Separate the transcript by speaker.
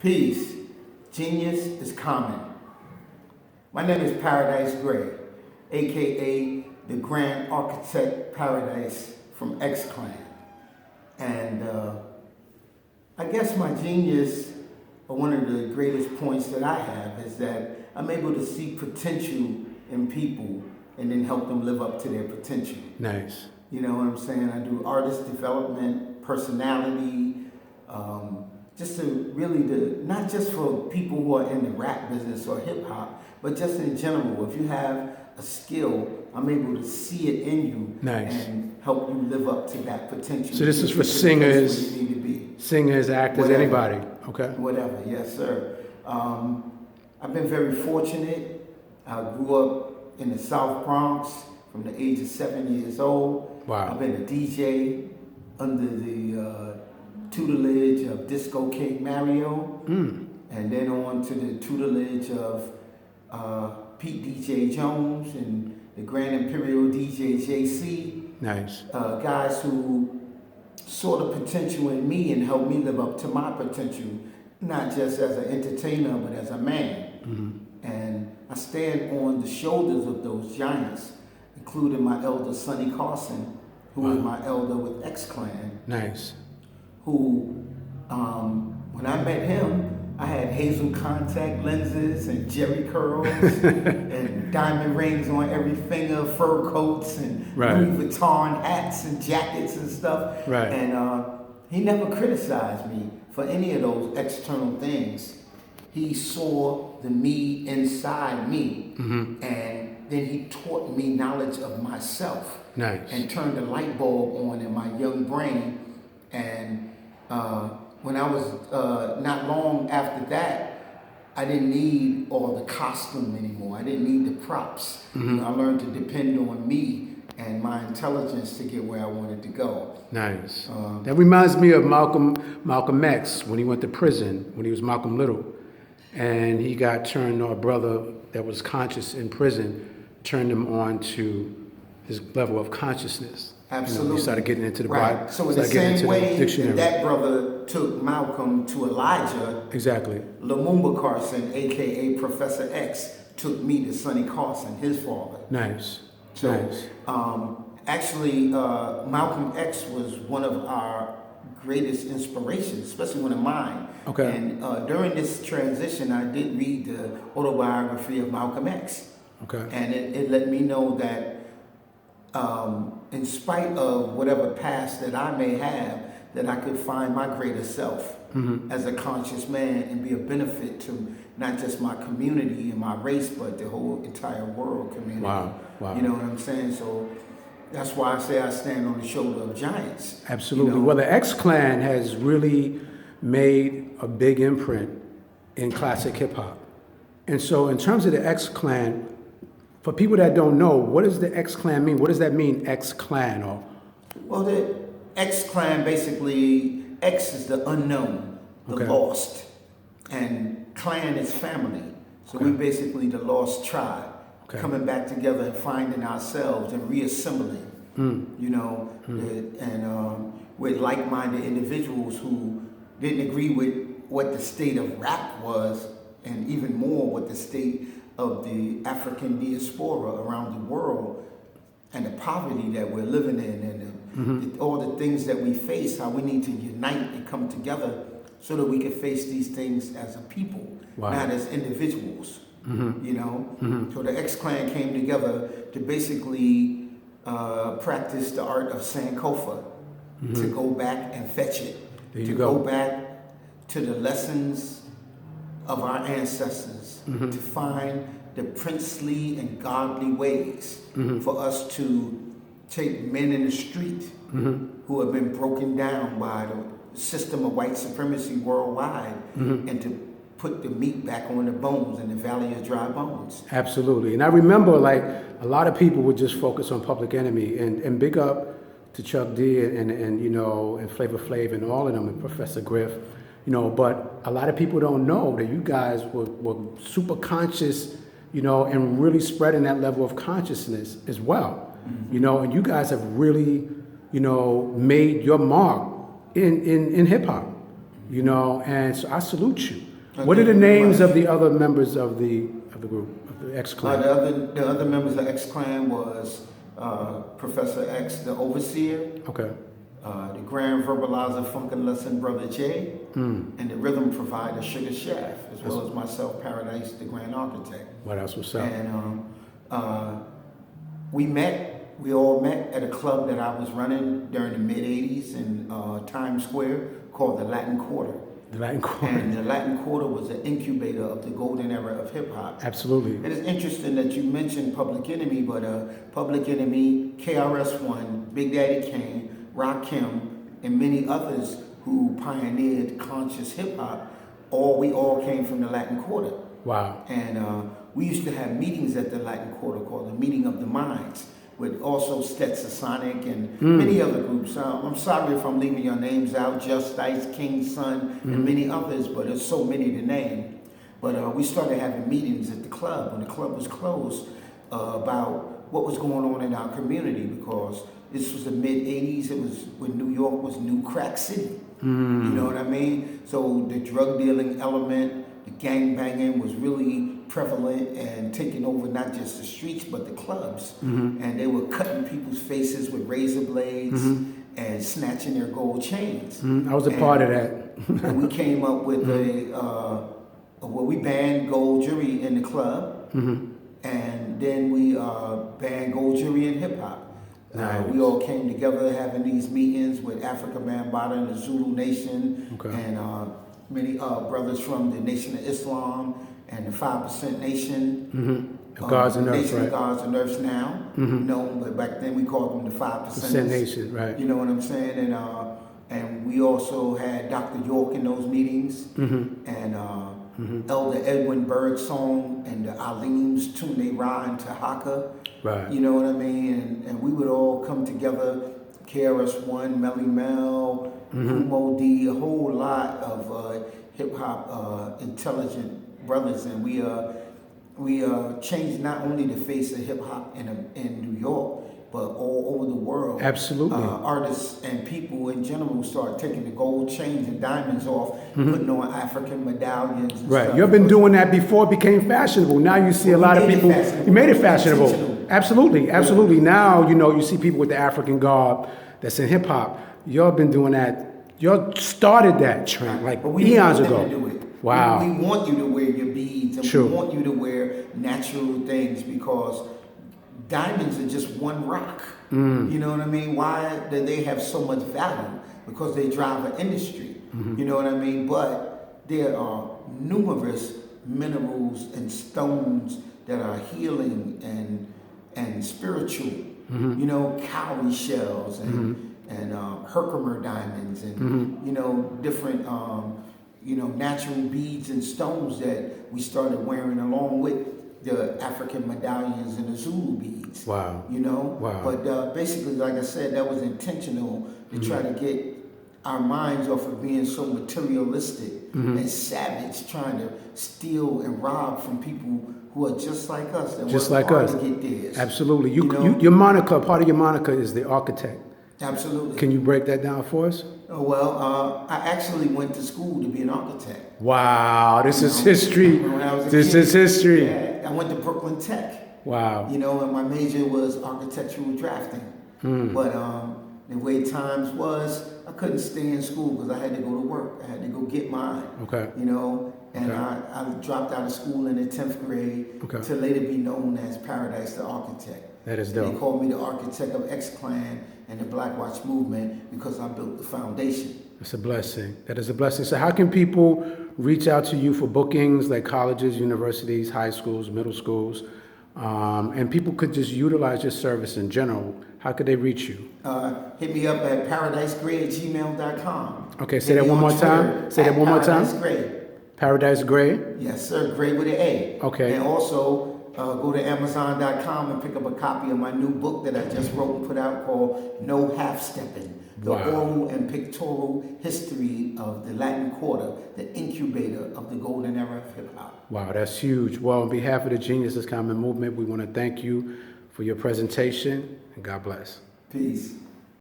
Speaker 1: Peace. Genius is common. My name is Paradise Gray, aka the Grand Architect Paradise from X-Clan. And I guess my genius, or one of the greatest points that I have, is that I'm able to see potential in people and then help them live up to their potential.
Speaker 2: Nice.
Speaker 1: You know what I'm saying? I do artist development, personality, just to really, not just for people who are in the rap business or hip hop, but just in general. If you have a skill, I'm able to see it in you.
Speaker 2: Nice.
Speaker 1: And help you live up to that potential.
Speaker 2: So this is for singers,
Speaker 1: you need to be.
Speaker 2: Singers, actors,
Speaker 1: Whatever.
Speaker 2: anybody. Okay.
Speaker 1: Whatever, yes, sir. I've been very fortunate. I grew up in the South Bronx from the age of 7 years old.
Speaker 2: Wow.
Speaker 1: I've been a DJ under the tutelage of Disco King Mario, and then on to the tutelage of Pete DJ Jones and the Grand Imperial J.C.
Speaker 2: Nice.
Speaker 1: Guys who saw the potential in me and helped me live up to my potential, not just as an entertainer, but as a man. And I stand on the shoulders of those giants, including my elder Sonny Carson, who is my elder with X-Clan.
Speaker 2: Nice.
Speaker 1: Who, when I met him, I had hazel contact lenses and jerry curls and diamond rings on every finger, fur coats and Louis Vuitton hats and jackets and stuff.
Speaker 2: Right.
Speaker 1: And he never criticized me for any of those external things. He saw the me inside me, and then he taught me knowledge of myself.
Speaker 2: Nice.
Speaker 1: And turned a light bulb on in my young brain. And when I was not long after that, I didn't need all the costume anymore. I didn't need the props. You know, I learned to depend on me and my intelligence to get where I wanted to go.
Speaker 2: Nice. That reminds me of Malcolm X when he went to prison, when he was Malcolm Little. And he got turned, a brother that was conscious in prison, turned him on to his level of consciousness.
Speaker 1: Absolutely.
Speaker 2: You know, he started getting into the
Speaker 1: right.
Speaker 2: Bible.
Speaker 1: So in the same way that brother took Malcolm to Elijah,
Speaker 2: exactly.
Speaker 1: Lumumba Carson, aka Professor X, took me to Sonny Carson, his father.
Speaker 2: Nice.
Speaker 1: So,
Speaker 2: nice.
Speaker 1: Actually, Malcolm X was one of our greatest inspirations, especially one of mine.
Speaker 2: Okay.
Speaker 1: And during this transition, I did read the autobiography of Malcolm X.
Speaker 2: Okay.
Speaker 1: And it let me know that in spite of whatever past that I may have, that I could find my greater self as a conscious man and be a benefit to not just my community and my race, but the whole entire world community.
Speaker 2: Wow. Wow.
Speaker 1: You know what I'm saying? So that's why I say I stand on the shoulder of giants.
Speaker 2: Absolutely.
Speaker 1: You know?
Speaker 2: Well, the X-Clan has really made a big imprint in classic hip hop. And so in terms of the X-Clan, for people that don't know, what does the X-Clan mean? What does that mean, X-Clan? Or
Speaker 1: well, the X-Clan, basically, X is the unknown, the lost, and clan is family. So we're basically the lost tribe, coming back together and finding ourselves and reassembling, you know, and with like-minded individuals who didn't agree with what the state of rap was, and even more what the state of the African diaspora around the world and the poverty that we're living in and all the things that we face, how we need to unite and come together so that we can face these things as a people, not as individuals, you know? So the X-Clan came together to basically practice the art of Sankofa, to go back and fetch it, to go back to the lessons of our ancestors, to find the princely and godly ways for us to take men in the street who have been broken down by the system of white supremacy worldwide and to put the meat back on the bones in the valley of dry bones.
Speaker 2: Absolutely. And I remember, like, a lot of people would just focus on Public Enemy, and big up to Chuck D and you know, and Flavor Flav and all of them, and Professor Griff. You know, but a lot of people don't know that you guys were super conscious, you know, and really spreading that level of consciousness as well. You know, and you guys have really, you know, made your mark in hip hop. You know, and so I salute you.
Speaker 1: Okay,
Speaker 2: What are the names
Speaker 1: much.
Speaker 2: of the other members of the group, of the X Clan?
Speaker 1: The other members of X Clan was Professor X, the overseer,
Speaker 2: Okay.
Speaker 1: The grand verbalizer, Funkin' Lesson Brother J, and the rhythm provider, Sugar Chef, as well as myself, Paradise, the grand architect.
Speaker 2: Well, that's what's up.
Speaker 1: And we all met at a club that I was running during the mid-'80s in Times Square called the Latin Quarter.
Speaker 2: The Latin Quarter.
Speaker 1: And the Latin Quarter was an incubator of the golden era of hip hop.
Speaker 2: Absolutely.
Speaker 1: And it's interesting that you mentioned Public Enemy, but Public Enemy, KRS-One, Big Daddy Kane, Rakim, and many others who pioneered conscious hip hop, we all came from the Latin Quarter.
Speaker 2: Wow.
Speaker 1: And we used to have meetings at the Latin Quarter called the Meeting of the Minds, with also Stetsasonic and many other groups. I'm sorry if I'm leaving your names out, Just Ice, King's Son, and many others, but there's so many to name. But we started having meetings at the club when the club was closed about what was going on in our community, because this was the mid-'80s. It was when New York was New Crack City. You know what I mean? So the drug dealing element, the gang banging was really prevalent and taking over not just the streets but the clubs. And they were cutting people's faces with razor blades and snatching their gold chains.
Speaker 2: I was a part of that.
Speaker 1: And we came up with we banned gold jewelry in the club, and then we banned gold jewelry in hip hop.
Speaker 2: Nice.
Speaker 1: We all came together having these meetings with Africa Bambaataa and the Zulu Nation, and many brothers from the Nation of Islam and the 5% Nation.
Speaker 2: The Gods and Earth,
Speaker 1: Nation
Speaker 2: right?
Speaker 1: of Gods and Earth now, known, but back then we called them the 5%.
Speaker 2: Nation, right?
Speaker 1: You know what I'm saying? And we also had Dr. York in those meetings, and Elder Edwin Birdsong and the Aleems, Tunde Ra and Tahaka.
Speaker 2: Right.
Speaker 1: You know what I mean? And we would all come together, KRS-One, Melly Mel, Kumo D, a whole lot of hip-hop intelligent brothers. And we changed not only the face of hip-hop in New York, but all over the world.
Speaker 2: Absolutely.
Speaker 1: Artists and people in general start taking the gold chains and diamonds off, putting on African medallions and
Speaker 2: Right.
Speaker 1: stuff.
Speaker 2: You've been doing that before it became fashionable. Now you see a lot of people. You made it fashionable. Absolutely. Absolutely. Now, you see people with the African garb that's in hip hop. Y'all been doing that. Y'all started that trend like eons ago.
Speaker 1: To do it.
Speaker 2: Wow.
Speaker 1: We want you to wear your beads, and
Speaker 2: Sure.
Speaker 1: we want you to wear natural things, because diamonds are just one rock. You know what I mean? Why do they have so much value? Because they drive an industry. You know what I mean? But there are numerous minerals and stones that are healing and spiritual. You know, cowrie shells and Herkimer diamonds and different natural beads and stones that we started wearing along with the African medallions and the Zulu beads.
Speaker 2: Wow. Wow.
Speaker 1: But basically, like I said, that was intentional to try to get our minds off of being so materialistic and savage, trying to steal and rob from people who are just like us. That
Speaker 2: Just
Speaker 1: work
Speaker 2: like
Speaker 1: hard
Speaker 2: us.
Speaker 1: to get theirs.
Speaker 2: Absolutely. Your moniker, part of your moniker is the architect.
Speaker 1: Absolutely.
Speaker 2: Can you break that down for us?
Speaker 1: Well, I actually went to school to be an architect.
Speaker 2: Wow, this is history.
Speaker 1: When I was a
Speaker 2: This
Speaker 1: kid.
Speaker 2: is history.
Speaker 1: Yeah, I went to Brooklyn Tech.
Speaker 2: Wow.
Speaker 1: And my major was architectural drafting. But the way times was, I couldn't stay in school because I had to go to work. I had to go get mine.
Speaker 2: Okay.
Speaker 1: And I dropped out of school in the 10th grade to later be known as Paradise the Architect.
Speaker 2: That is
Speaker 1: They
Speaker 2: dope.
Speaker 1: called me the architect of X-Clan and the Black Watch movement because I built the foundation.
Speaker 2: It's a blessing. That is a blessing. So how can people reach out to you for bookings like colleges, universities, high schools, middle schools? And people could just utilize your service in general. How could they reach you?
Speaker 1: Hit me up at paradisegray@gmail.com.
Speaker 2: Okay, say that one more time. Say that one more time.
Speaker 1: Paradise Gray.
Speaker 2: Paradise Gray?
Speaker 1: Yes, sir. Gray with an A.
Speaker 2: Okay.
Speaker 1: And also go to Amazon.com and pick up a copy of my new book that I just wrote and put out called No Half Stepping. The oral and pictorial history of the Latin Quarter, the incubator of the golden era of hip hop.
Speaker 2: Wow, that's huge. Well, on behalf of the Geniusiscommon movement, we want to thank you for your presentation, and God bless.
Speaker 1: Peace.